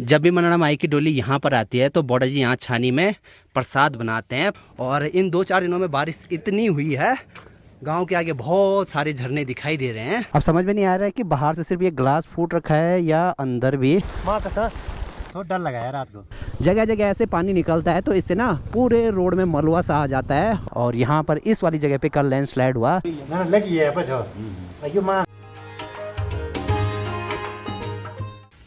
जब भी मनोरमा माई की डोली यहाँ पर आती है तो बॉर्डर जी यहाँ छानी में प्रसाद बनाते हैं। और इन 2-4 दिनों में बारिश इतनी हुई है, गांव के आगे बहुत सारे झरने दिखाई दे रहे हैं। अब समझ में नहीं आ रहा है कि बाहर से सिर्फ ये ग्लास फूट रखा है या अंदर भी। तो डर लगा है रात को। जगह जगह ऐसे पानी निकलता है तो इससे ना पूरे रोड में मलबा सा आ जाता है। और यहाँ पर इस वाली जगह पे कल लैंडस्लाइड हुआ। लगी है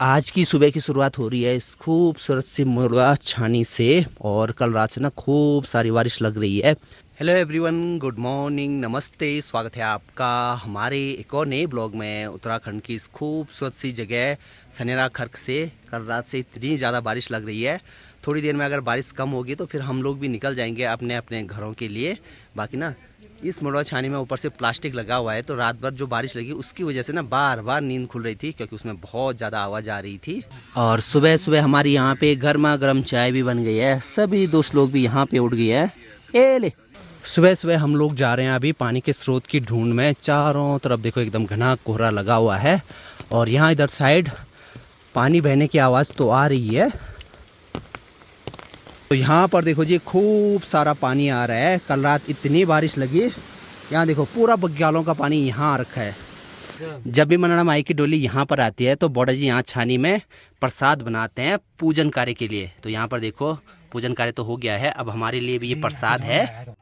आज की सुबह की शुरुआत हो रही है इस खूबसूरत सी मलबा छानी से, और कल रात से ना खूब सारी बारिश लग रही है। हेलो एवरीवन, गुड मॉर्निंग, नमस्ते, स्वागत है आपका हमारे एक और नए ब्लॉग में। उत्तराखंड की इस खूबसूरत सी जगह सनेरा खर्क से कल रात से इतनी ज़्यादा बारिश लग रही है। थोड़ी देर में अगर बारिश कम होगी तो फिर हम लोग भी निकल जाएंगे अपने अपने घरों के लिए। बाकी ना इस मलबा छानी में ऊपर से प्लास्टिक लगा हुआ है, तो रात भर जो बारिश लगी उसकी वजह से ना बार बार नींद खुल रही थी, क्योंकि उसमें बहुत ज़्यादा आवाज़ आ रही थी। और सुबह सुबह हमारी यहाँ पे गर्मा गर्म चाय भी बन गई है, सभी दोस्त लोग भी यहाँ पे उठ गए हैं। ए ले, सुबह सुबह हम लोग जा रहे हैं अभी पानी के स्रोत की ढूंढ में। चारों तरफ देखो एकदम घना कोहरा लगा हुआ है, और यहाँ इधर साइड पानी बहने की आवाज़ तो आ रही है। तो यहाँ पर देखो जी खूब सारा पानी आ रहा है। कल रात इतनी बारिश लगी, यहाँ देखो पूरा बग्यालों का पानी यहाँ आ रखा है। जब भी मनोरमा माई की डोली यहाँ पर आती है तो बॉर्डर जी यहाँ छानी में प्रसाद बनाते हैं पूजन कार्य के लिए। तो यहाँ पर देखो पूजन कार्य तो हो गया है, अब हमारे लिए भी ये प्रसाद है।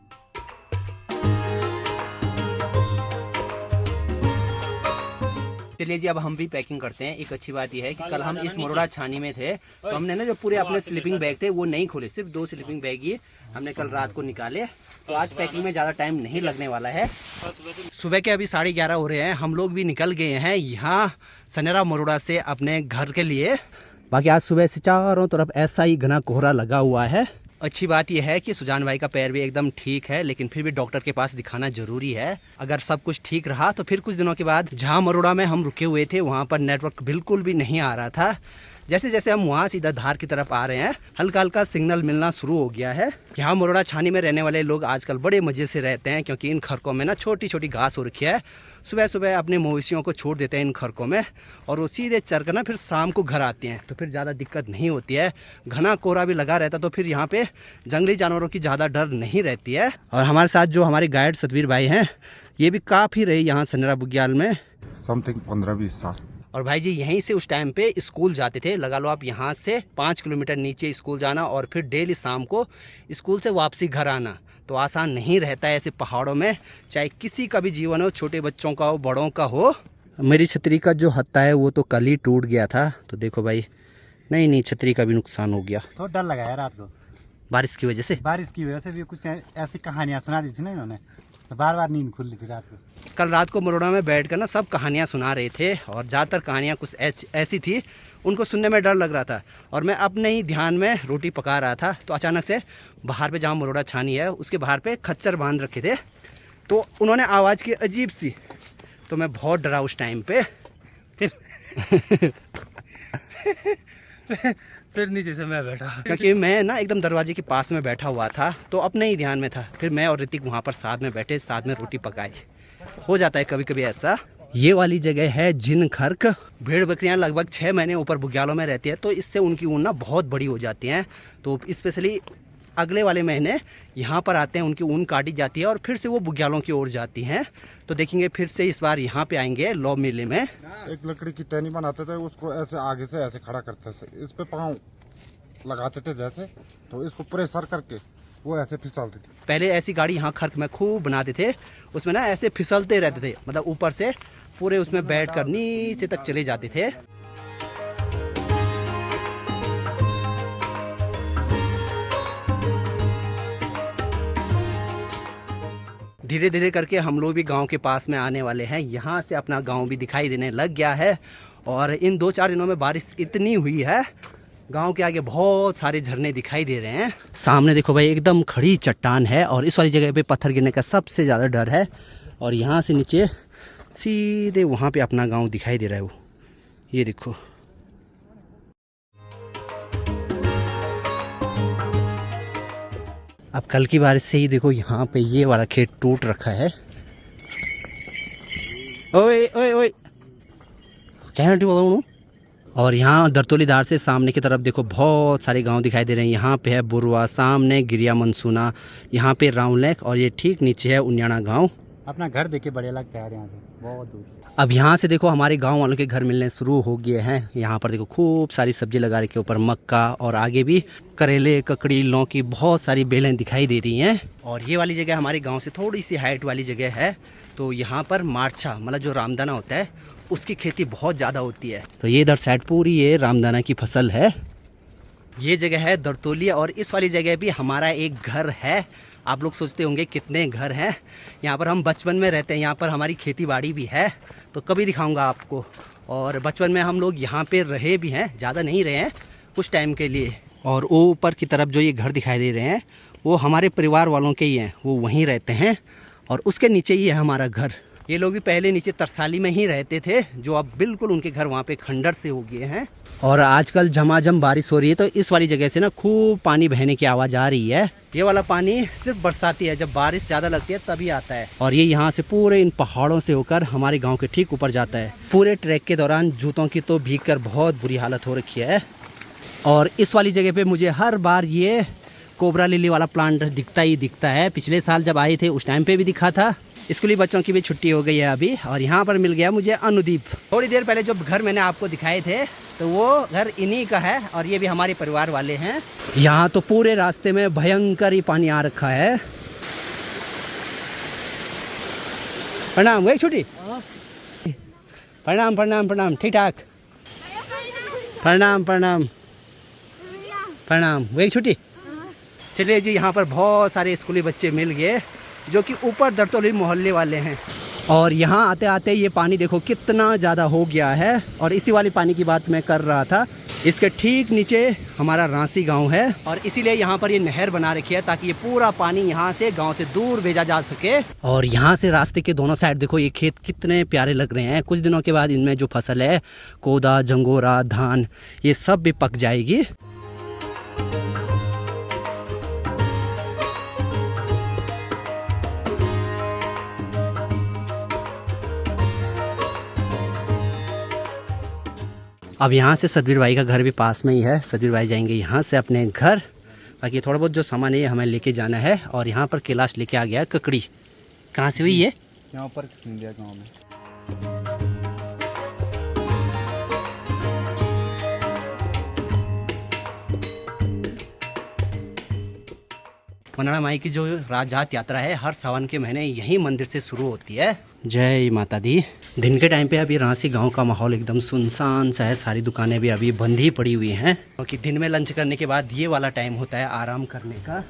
चलिए जी अब हम भी पैकिंग करते हैं। एक अच्छी बात यह है कि कल हम इस मरोड़ा छानी में थे तो हमने ना जो पूरे अपने स्लीपिंग बैग थे वो नहीं खोले, सिर्फ 2 स्लीपिंग बैग ही हमने कल रात को निकाले। तो आज पैकिंग में ज़्यादा टाइम नहीं लगने वाला है। सुबह के अभी 11:30 हो रहे हैं, हम लोग भी निकल गए हैं यहाँ सनेरा मरोड़ा से अपने घर के लिए। बाकी आज सुबह से चारों तरफ ऐसा ही घना कोहरा लगा हुआ है। अच्छी बात यह है कि सुजान भाई का पैर भी एकदम ठीक है, लेकिन फिर भी डॉक्टर के पास दिखाना जरूरी है। अगर सब कुछ ठीक रहा तो फिर कुछ दिनों के बाद जहाँ मरोड़ा में हम रुके हुए थे वहाँ पर नेटवर्क बिल्कुल भी नहीं आ रहा था। जैसे जैसे हम वहाँ सीधा धार की तरफ आ रहे हैं हल्का हल्का सिग्नल मिलना शुरू हो गया है। यहाँ मरोड़ा छानी में रहने वाले लोग आजकल बड़े मज़े से रहते हैं, क्योंकि इन खरकों में ना छोटी छोटी घास हो रखी है। सुबह सुबह अपने मवेशियों को छोड़ देते हैं इन खरकों में, और वो सीधे चर कर ना फिर शाम को घर आते हैं, तो फिर ज़्यादा दिक्कत नहीं होती है। घना कोहरा भी लगा रहता तो फिर यहाँ पे जंगली जानवरों की ज़्यादा डर नहीं रहती है। और हमारे साथ जो हमारे गाइड सतबीर भाई हैं, ये भी काफ़ी रहे यहाँ सनेरा बुग्याल में, समथिंग 15-20 साल। और भाई जी यहीं से उस टाइम पे स्कूल जाते थे। लगा लो आप यहाँ से 5 किलोमीटर नीचे स्कूल जाना और फिर डेली शाम को स्कूल से वापसी घर आना तो आसान नहीं रहता है ऐसे पहाड़ों में, चाहे किसी का भी जीवन हो, छोटे बच्चों का हो, बड़ों का हो। मेरी छतरी का जो हत्ता है वो तो कल ही टूट गया था, तो देखो भाई नहीं छतरी का भी नुकसान हो गया। तो डर लगा है रात को बारिश की वजह से। बारिश की वजह से भी कुछ ऐसी कहानियां सुना दी थी ना इन्होंने, तो बार बार नींद खुल रही थी रात को। कल रात को मरोड़ा में बैठकर ना सब कहानियाँ सुना रहे थे, और ज़्यादातर कहानियाँ कुछ ऐसी थी उनको सुनने में डर लग रहा था। और मैं अपने ही ध्यान में रोटी पका रहा था, तो अचानक से बाहर पे जहाँ मरोड़ा छानी है उसके बाहर पे खच्चर बांध रखे थे, तो उन्होंने आवाज़ की अजीब सी, तो मैं बहुत डरा उस टाइम पे। फिर नीचे से मैं बैठा, क्योंकि मैं ना एकदम दरवाजे के पास में बैठा हुआ था, तो अपने ही ध्यान में था। फिर मैं और ऋतिक वहाँ पर साथ में बैठे, साथ में रोटी पकाई। हो जाता है कभी कभी ऐसा। ये वाली जगह है जिन खर्क। भेड़ बकरियाँ लगभग 6 महीने ऊपर बुग्यालों में रहती है, तो इससे उनकी ऊन ना बहुत बड़ी हो जाती हैं। तो स्पेशली अगले वाले महीने यहाँ पर आते हैं, उनकी ऊन काटी जाती है और फिर से वो बुग्यालों की ओर जाती हैं। तो देखेंगे फिर से इस बार यहाँ पे आएंगे लौ मेले में। एक लकड़ी की टहनी बनाते थे, उसको ऐसे आगे से ऐसे खड़ा करते थे, इस पे पाँव लगाते थे जैसे, तो इसको प्रेशर करके वो ऐसे फिसलती थी। पहले ऐसी गाड़ी यहाँ खर्क में खूब बनाते थे, उसमें ना ऐसे फिसलते रहते थे, मतलब ऊपर से पूरे उसमें बैठ कर नीचे तक चले जाते थे। धीरे धीरे करके हम लोग भी गांव के पास में आने वाले हैं। यहाँ से अपना गांव भी दिखाई देने लग गया है, और इन 2-4 दिनों में बारिश इतनी हुई है, गांव के आगे बहुत सारे झरने दिखाई दे रहे हैं। सामने देखो भाई एकदम खड़ी चट्टान है, और इस वाली जगह पे पत्थर गिरने का सबसे ज़्यादा डर है। और यहाँ से नीचे सीधे वहाँ पे अपना गांव दिखाई दे रहा है, वो ये देखो। अब कल की बारिश से ही देखो यहाँ पे ये वाला खेत टूट रखा है। ओए ओए ओए क्या बताऊँ, और यहाँ दरतोली धार से सामने की तरफ देखो बहुत सारे गांव दिखाई दे रहे हैं। यहाँ पे है बुरवा, सामने गिरिया मनसूना, यहाँ पे राउलेक और ये ठीक नीचे है उन्याणा गांव। अपना घर देख के बढ़िया लगता है यहाँ से, बहुत दूर। अब यहाँ से देखो हमारे गांव वालों के घर मिलने शुरू हो गए हैं। यहाँ पर देखो खूब सारी सब्जी लगा रखी है, ऊपर मक्का और आगे भी करेले, ककड़ी, लौकी, बहुत सारी बेलें दिखाई दे रही हैं। और ये वाली जगह हमारे गांव से थोड़ी सी हाइट वाली जगह है। तो यहाँ पर मार्चा मतलब जो रामदाना होता है उसकी खेती बहुत ज़्यादा होती है। तो ये इधर साइड पूरी ये रामदाना की फसल है। ये जगह है दरतोली और इस वाली जगह भी हमारा एक घर है। आप लोग सोचते होंगे कितने घर हैं। यहाँ पर हम बचपन में रहते हैं, यहाँ पर हमारी खेती बाड़ी भी है, तो कभी दिखाऊंगा आपको। और बचपन में हम लोग यहाँ पे रहे भी हैं, ज़्यादा नहीं रहे हैं, कुछ टाइम के लिए। और ऊपर की तरफ जो ये घर दिखाई दे रहे हैं वो हमारे परिवार वालों के ही हैं, वो वहीं रहते हैं। और उसके नीचे ही है हमारा घर। ये लोग भी पहले नीचे तरसाली में ही रहते थे, जो अब बिल्कुल उनके घर वहाँ पे खंडर से हो गए हैं। और आजकल झमाझम बारिश हो रही है, तो इस वाली जगह से ना खूब पानी बहने की आवाज़ आ रही है। ये वाला पानी सिर्फ बरसाती है, जब बारिश ज़्यादा लगती है तभी आता है। और ये यहाँ से पूरे इन पहाड़ों से होकर हमारे गाँव के ठीक ऊपर जाता है। पूरे ट्रैक के दौरान जूतों की तो भीग कर बहुत बुरी हालत हो रखी है। और इस वाली जगह पे मुझे हर बार ये कोबरा लिली वाला प्लांट दिखता ही दिखता है। पिछले साल जब आए थे उस टाइम पे भी दिखा था। स्कूली बच्चों की भी छुट्टी हो गई है अभी। और यहाँ पर मिल गया मुझे अनुदीप। थोड़ी देर पहले जो घर मैंने आपको दिखाए थे तो वो घर इन्हीं का है और ये भी हमारे परिवार वाले हैं। यहाँ तो पूरे रास्ते में भयंकर ही पानी आ रखा है। प्रणाम, वही छुट्टी। प्रणाम प्रणाम प्रणाम, ठीक ठाक। प्रणाम प्रणाम प्रणाम, वही छुट्टी। चलिए जी, यहाँ पर बहुत सारे स्कूली बच्चे मिल गए जो कि ऊपर दरतोली मोहल्ले वाले हैं। और यहाँ आते आते ये पानी देखो कितना ज़्यादा हो गया है। और इसी वाली पानी की बात मैं कर रहा था। इसके ठीक नीचे हमारा रांसी गांव है और इसीलिए यहाँ पर ये नहर बना रखी है ताकि ये पूरा पानी यहाँ से गांव से दूर भेजा जा सके। और यहाँ से रास्ते के दोनों साइड देखो ये खेत कितने प्यारे लग रहे हैं। कुछ दिनों के बाद इनमें जो फसल है, कोदा, झंगोरा, धान, ये सब भी पक जाएगी। अब यहाँ से सतबीर भाई का घर भी पास में ही है। सतबीर भाई जाएंगे यहाँ से अपने घर। बाकी थोड़ा बहुत जो सामान है हमें लेके जाना है। और यहाँ पर कैलाश लेके आ गया ककड़ी। कहाँ से हुई है? यहाँ पर सिंधिया गाँव में। मनड़ा माई की जो राजजात यात्रा है हर सावन के महीने यही मंदिर से शुरू होती है। जय माता दी। दिन के टाइम पे अभी रांसी गांव का माहौल एकदम सुनसान सा है। सारी दुकानें भी अभी बंद ही पड़ी हुई हैं क्योंकि दिन में लंच करने के बाद ये वाला टाइम होता है आराम करने का।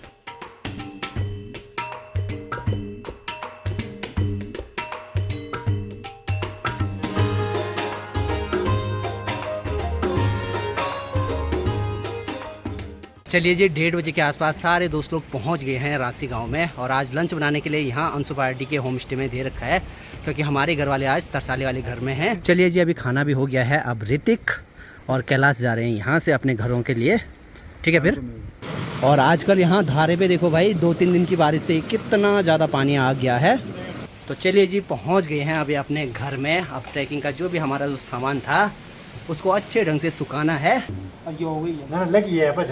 चलिए जी, 1:30 बजे के आसपास सारे दोस्त लोग पहुंच गए हैं रांसी गांव में। और आज लंच बनाने के लिए यहाँ अंशु पार्टी के होम स्टे में दे रखा है क्योंकि हमारे घर वाले आज तरसाले वाले घर में हैं। चलिए जी, अभी खाना भी हो गया है। अब ऋतिक और कैलाश जा रहे हैं यहाँ से अपने घरों के लिए। ठीक है फिर। और आजकल यहाँ धारे पे देखो भाई 2-3 दिन की बारिश से कितना ज़्यादा पानी आ गया है। तो चलिए जी, पहुँच गए हैं अभी अपने घर में। अब ट्रैकिंग का जो भी हमारा जो सामान था उसको अच्छे ढंग से सुखाना है। लगी है बस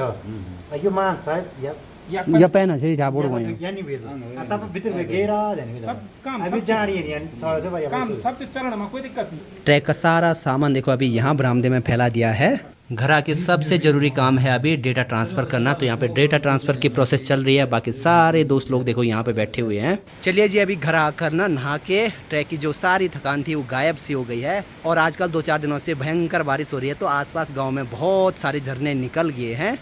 यो मान शायद या पहना चाहिए था बोर्ड में। यानी भेजो तब भीतर में गेरा जाने सब काम अभी जानी है यानी थोड़ा सा भाई काम सबसे चरण में कोई दिक्कत नहीं। ट्रैक का सारा सामान देखो अभी यहाँ बरामदे में फैला दिया है। घर आके सबसे जरूरी काम है अभी डेटा ट्रांसफर करना। तो यहाँ पे डेटा ट्रांसफर की प्रोसेस चल रही है। बाकी सारे दोस्त लोग देखो यहाँ पे बैठे हुए हैं। चलिए जी, अभी घर आकर ना नहा के ट्रैक की जो सारी थकान थी वो गायब सी हो गई है। और आजकल 2-4 दिनों से भयंकर बारिश हो रही है तो आसपास गाँव में बहुत सारे झरने निकल गए हैं।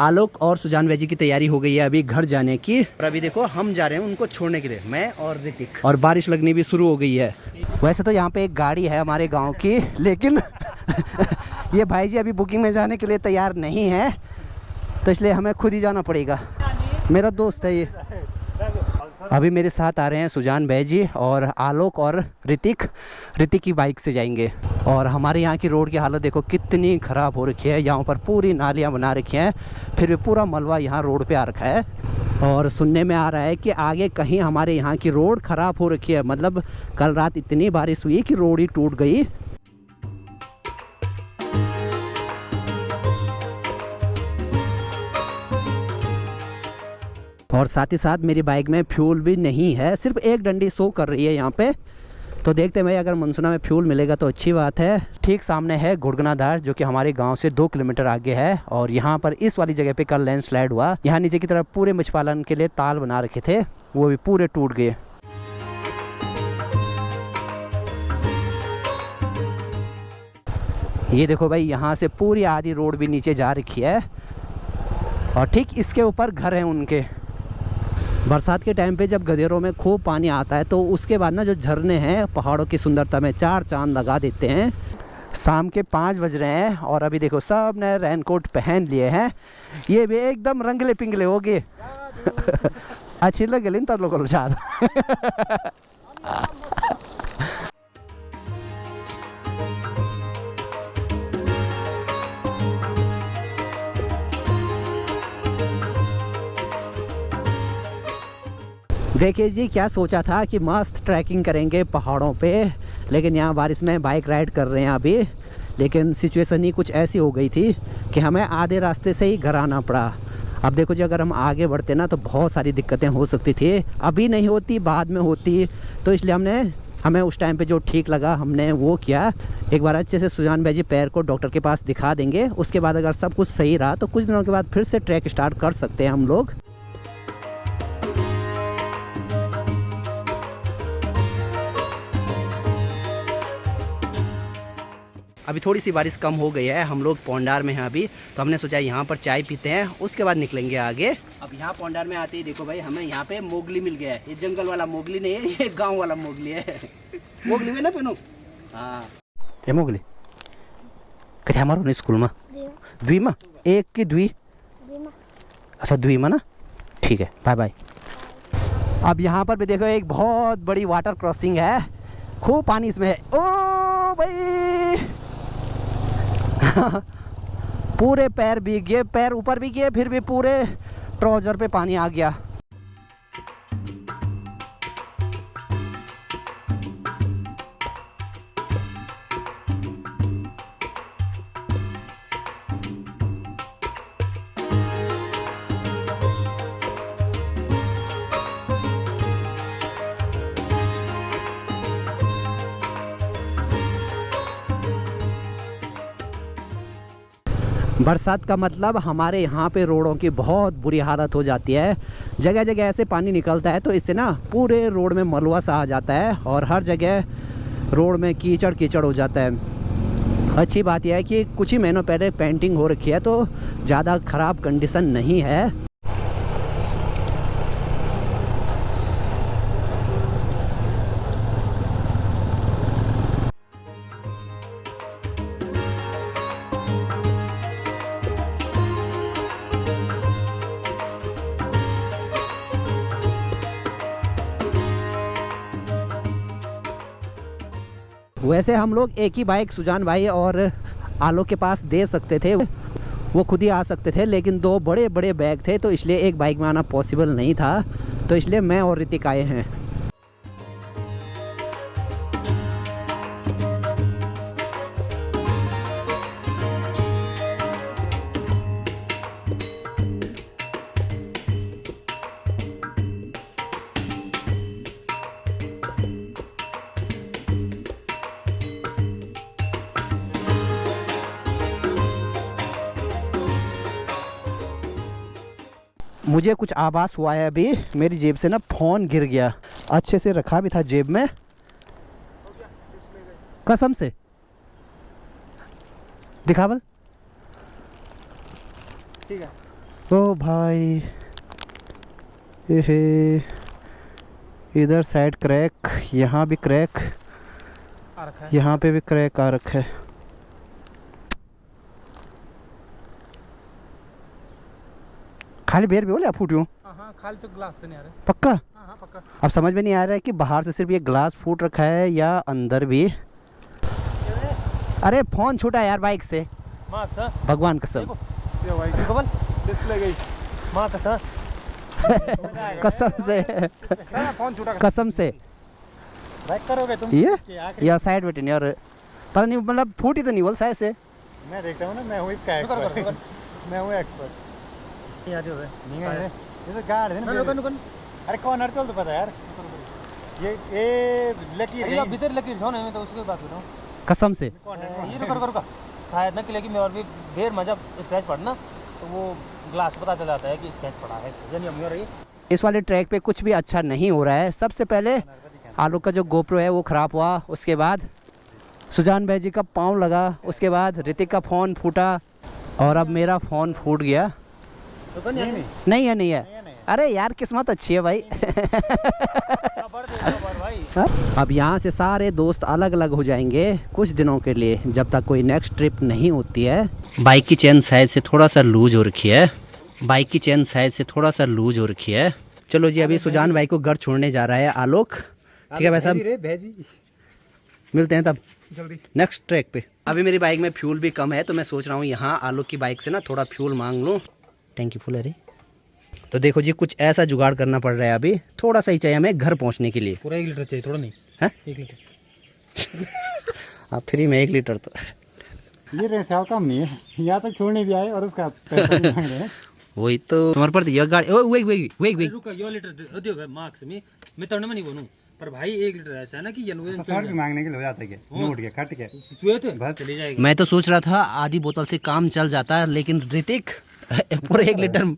आलोक और सुजान वैजी की तैयारी हो गई है अभी घर जाने की। और अभी देखो हम जा रहे हैं उनको छोड़ने के लिए, मैं और ऋतिक। और बारिश लगनी भी शुरू हो गई है। वैसे तो यहाँ पे एक गाड़ी है हमारे गांव की, लेकिन ये भाई जी अभी बुकिंग में जाने के लिए तैयार नहीं है, तो इसलिए हमें खुद ही जाना पड़ेगा। मेरा दोस्त है ये। अभी मेरे साथ आ रहे हैं सुजान भाई जी और आलोक और ऋतिक की बाइक से जाएंगे। और हमारे यहाँ की रोड की हालत देखो कितनी ख़राब हो रखी है। यहाँ पर पूरी नालियाँ बना रखी हैं, फिर भी पूरा मलबा यहाँ रोड पे आ रखा है। और सुनने में आ रहा है कि आगे कहीं हमारे यहाँ की रोड ख़राब हो रखी है। मतलब कल रात इतनी बारिश हुई कि रोड ही टूट गई। और साथ ही साथ मेरी बाइक में फ्यूल भी नहीं है, सिर्फ एक डंडी शो कर रही है यहाँ पे। तो देखते हैं भाई, अगर मनसुना में फ्यूल मिलेगा तो अच्छी बात है। ठीक सामने है घुड़गनाधार, जो कि हमारे गांव से 2 किलोमीटर आगे है। और यहाँ पर इस वाली जगह पे कल लैंडस्लाइड हुआ। यहाँ नीचे की तरफ पूरे मछली पालन के लिए ताल बना रखे थे, वो भी पूरे टूट गए। ये देखो भाई, यहाँ से पूरी आधी रोड भी नीचे जा रखी है और ठीक इसके ऊपर घर हैं उनके। बरसात के टाइम पे जब गधेरों में खूब पानी आता है तो उसके बाद ना जो झरने हैं पहाड़ों की सुंदरता में 4 चांद लगा देते हैं। शाम के 5 बज रहे हैं और अभी देखो सब ने रेनकोट पहन लिए हैं। ये भी एकदम रंगले पिंगले हो गए। अच्छी लगे लेकिन तब लोग देखिए जी, क्या सोचा था कि मस्त ट्रैकिंग करेंगे पहाड़ों पे, लेकिन यहाँ बारिश में बाइक राइड कर रहे हैं अभी। लेकिन सिचुएशन ही कुछ ऐसी हो गई थी कि हमें आधे रास्ते से ही घर आना पड़ा। अब देखो जी, अगर हम आगे बढ़ते ना तो बहुत सारी दिक्कतें हो सकती थी। अभी नहीं होती, बाद में होती। तो इसलिए हमें उस टाइम पे जो ठीक लगा हमने वो किया। एक बार अच्छे से सुजान भाई जी पैर को डॉक्टर के पास दिखा देंगे। उसके बाद अगर सब कुछ सही रहा तो कुछ दिनों के बाद फिर से ट्रैक स्टार्ट कर सकते हैं हम लोग। अभी थोड़ी सी बारिश कम हो गई है, हम लोग पोंडार में हैं अभी, तो हमने सोचा यहाँ पर चाय पीते हैं, उसके बाद निकलेंगे आगे। अब यहाँ पोंडार में आते ही देखो भाई, हमें यहाँ पे मोगली मिल गया है। ये जंगल वाला मोगली नहीं है, ये गांव वाला मोगली है। मोगली में ना तेनू, हाँ ये मोगली कथे हमारो स्कूल में द्वी में एक की द्वी, अच्छा द्वी में ना, ठीक है, बाय बाय। अब यहाँ पर भी देखो एक बहुत बड़ी वाटर क्रॉसिंग है, खूब पानी इसमें है। ओ भाई पूरे पैर भीग गए, पैर ऊपर भी गए, फिर भी पूरे ट्राउजर पे पानी आ गया। बरसात का मतलब हमारे यहाँ पे रोडों की बहुत बुरी हालत हो जाती है। जगह जगह ऐसे पानी निकलता है तो इससे ना पूरे रोड में मलबा सा आ जाता है और हर जगह रोड में कीचड़ कीचड़ हो जाता है। अच्छी बात यह है कि कुछ ही महीनों पहले पेंटिंग हो रखी है तो ज़्यादा ख़राब कंडीशन नहीं है। वैसे हम लोग एक ही बाइक सुजान भाई और आलोक के पास दे सकते थे, वो खुद ही आ सकते थे, लेकिन 2 बड़े बड़े बैग थे तो इसलिए एक बाइक में आना पॉसिबल नहीं था। तो इसलिए मैं और ऋतिक आए हैं। मुझे कुछ आभास हुआ है अभी, मेरी जेब से ना फ़ोन गिर गया, अच्छे से रखा भी था जेब में, कसम से। दिखावल ठीक है। ओ भाई ये इधर साइड क्रैक, यहाँ भी क्रैक, यहाँ पे भी क्रैक आ रखा है। खाली बेर भी हो या फूटियो हाँ खाली से ग्लास से नहीं आ रहा पक्का? हाँ हाँ पक्का अब समझ में नहीं आ रहा है कि बाहर से सिर्फ ये ग्लास फूट रखा है या अंदर भी। अरे फोन छूटा यार बाइक से, माँ सर भगवान कसम ये भाई कबल डिस्प्ले गई माँ सर कसम से फोन छूटा कसम से। बाइक करोगे तुम ये कि आखिरी या साइड बैठे नहीं, और पता नहीं मतलब फूटी तो नहीं बोल शायद से। मैं देखता हूँ ना, मैं हूँ इसका एक्सपर्ट मैं हूँ एक्सपर्ट नहीं आती होगा नहीं है ये तो गार्ड है ना नुकन नुकन अरे कौन चल तो पता यार ये लकीर अरे है भीतर लकीर छो ना मैं तो उसकी बात कर रहा हूँ कसम से ये रुका शायद ना कि लेकिन मैं और भी देर में जब स्क्रैच पड़ना तो वो ग्लास पता चल जाता है कि स्क्रैच पड़ा है यानी हम रही इस वाले ट्रैक पे कुछ भी अच्छा नहीं हो रहा है। सबसे पहले आलोक का जो गोप्रो है वो ख़राब हुआ, उसके बाद सुजान भाई जी का पाँव लगा, उसके बाद ऋतिक का फ़ोन फूटा और अब मेरा फ़ोन फूट गया। नहीं है अरे यार किस्मत अच्छी है भाई। अब यहाँ से सारे दोस्त अलग अलग हो जाएंगे कुछ दिनों के लिए, जब तक कोई नेक्स्ट ट्रिप नहीं होती है। बाइक की चेन साइड से थोड़ा सा लूज हो रखी है, बाइक की चेन साइड से थोड़ा सा लूज हो रखी है। चलो जी अभी सुजान भाई को घर छोड़ने जा रहा है आलोक, ठीक है भाई साहब, मिलते हैं तब जल्दी नेक्स्ट ट्रैक पे। अभी मेरी बाइक में फ्यूल भी कम है तो मैं सोच रहा हूँ यहाँ आलोक की बाइक से ना थोड़ा फ्यूल मांग लूँ। टैंकी फुल है रे। तो देखो जी कुछ ऐसा जुगाड़ करना पड़ रहा है, अभी थोड़ा सा ही चाहिए हमें घर पहुँचने के लिए। पूरा 1 लीटर चाहिए, थोड़ा नहीं है 1 लीटर आप फ्री में 1 लीटर तो ये रेस कम नहीं है, यहाँ तक छोड़ने भी आए और उसका पैसा भी मांग रहे हैं। वही तो तुम्हारे पर यह गाड़ी वेग रुका यो लीटर होती है मार्क्स में मैं तड़ने में नहीं बोलूं पर भाई 1 लीटर ऐसा है ना कि ये तो सर भी मांगने के लिए हो जाता है क्या नोट के कट के स्वेत बस चली जाएगी। मैं तो सोच रहा था आधी बोतल से काम चल जाता है, लेकिन ऋतिक पूरे 1 लीटर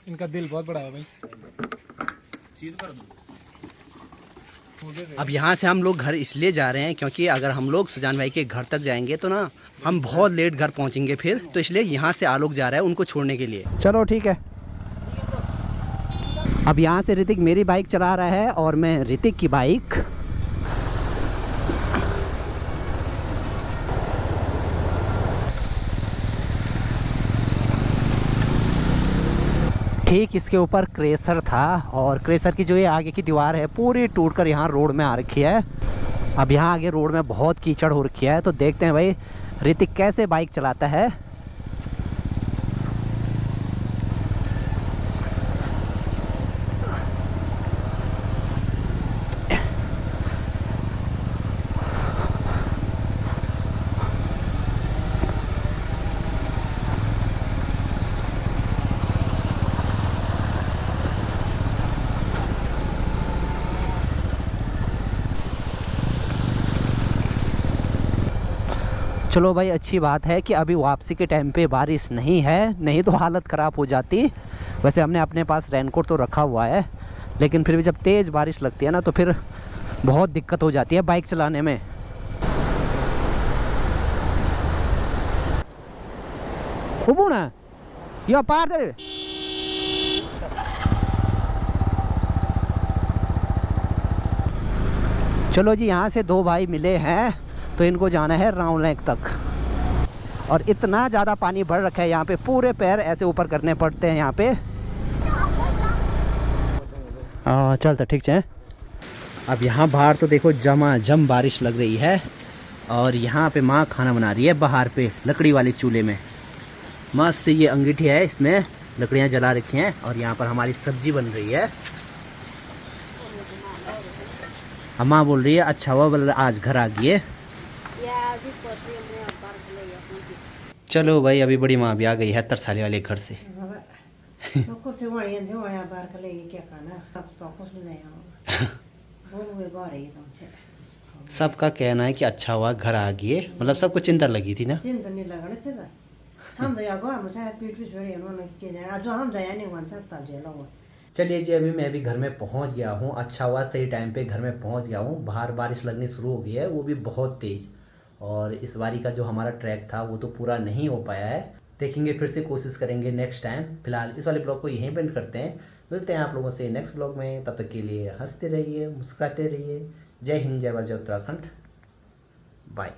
इनका दिल बहुत बड़ा है भाई। अब यहाँ से हम लोग घर इसलिए जा रहे हैं क्योंकि अगर हम लोग सुजान भाई के घर तक जाएंगे तो ना हम बहुत लेट घर पहुँचेंगे फिर, तो इसलिए यहाँ से आलोक जा रहा है उनको छोड़ने के लिए। चलो ठीक है। अब यहाँ से ऋतिक मेरी बाइक चला रहा है और मैं ऋतिक की बाइक। ठीक इसके ऊपर क्रेसर था और क्रेसर की जो ये आगे की दीवार है पूरी टूटकर यहाँ रोड में आ रखी है। अब यहाँ आगे रोड में बहुत कीचड़ हो रखी है, तो देखते हैं भाई ऋतिक कैसे बाइक चलाता है। चलो भाई अच्छी बात है कि अभी वापसी के टाइम पे बारिश नहीं है, नहीं तो हालत ख़राब हो जाती। वैसे हमने अपने पास रेनकोट तो रखा हुआ है, लेकिन फिर भी जब तेज़ बारिश लगती है ना तो फिर बहुत दिक्कत हो जाती है बाइक चलाने में। ना यो पार दे। चलो जी यहाँ से 2 भाई मिले हैं तो इनको जाना है राउंड लेक तक, और इतना ज़्यादा पानी भर रखा है यहाँ पे, पूरे पैर ऐसे ऊपर करने पड़ते हैं यहाँ पे। चल तो ठीक है। अब यहाँ बाहर तो देखो जम बारिश लग रही है और यहाँ पे माँ खाना बना रही है बाहर पे लकड़ी वाले चूल्हे में। मस्त से ये अंगीठी है, इसमें लकड़ियाँ जला रखी हैं और यहाँ पर हमारी सब्जी बन रही है। अम्मा बोल रही है अच्छा हुआ बोल आज घर आ गई है। चलो भाई अभी बड़ी माँ भी आ गई है तरसाली वाले घर से। सबका कहना है कि अच्छा हुआ घर आ गई, मतलब सबको चिंता लगी थी ना। चिंता नहीं लगना हम तो चलिए जी अभी मैं भी घर में पहुंच गया हूं। अच्छा हुआ सही टाइम पे घर में पहुंच गया हूं। बाहर बारिश लगनी शुरू हो गई है, वो भी बहुत तेज़, और इस बारी का जो हमारा ट्रैक था वो तो पूरा नहीं हो पाया है। देखेंगे फिर से कोशिश करेंगे नेक्स्ट टाइम। फिलहाल इस वाले ब्लॉग को यहीं पेंड करते हैं, मिलते हैं आप लोगों से नेक्स्ट ब्लॉग में। तब तक के लिए हंसते रहिए, मुस्कुराते रहिए। जय हिंद, जय भारत, जय उत्तराखंड, बाय।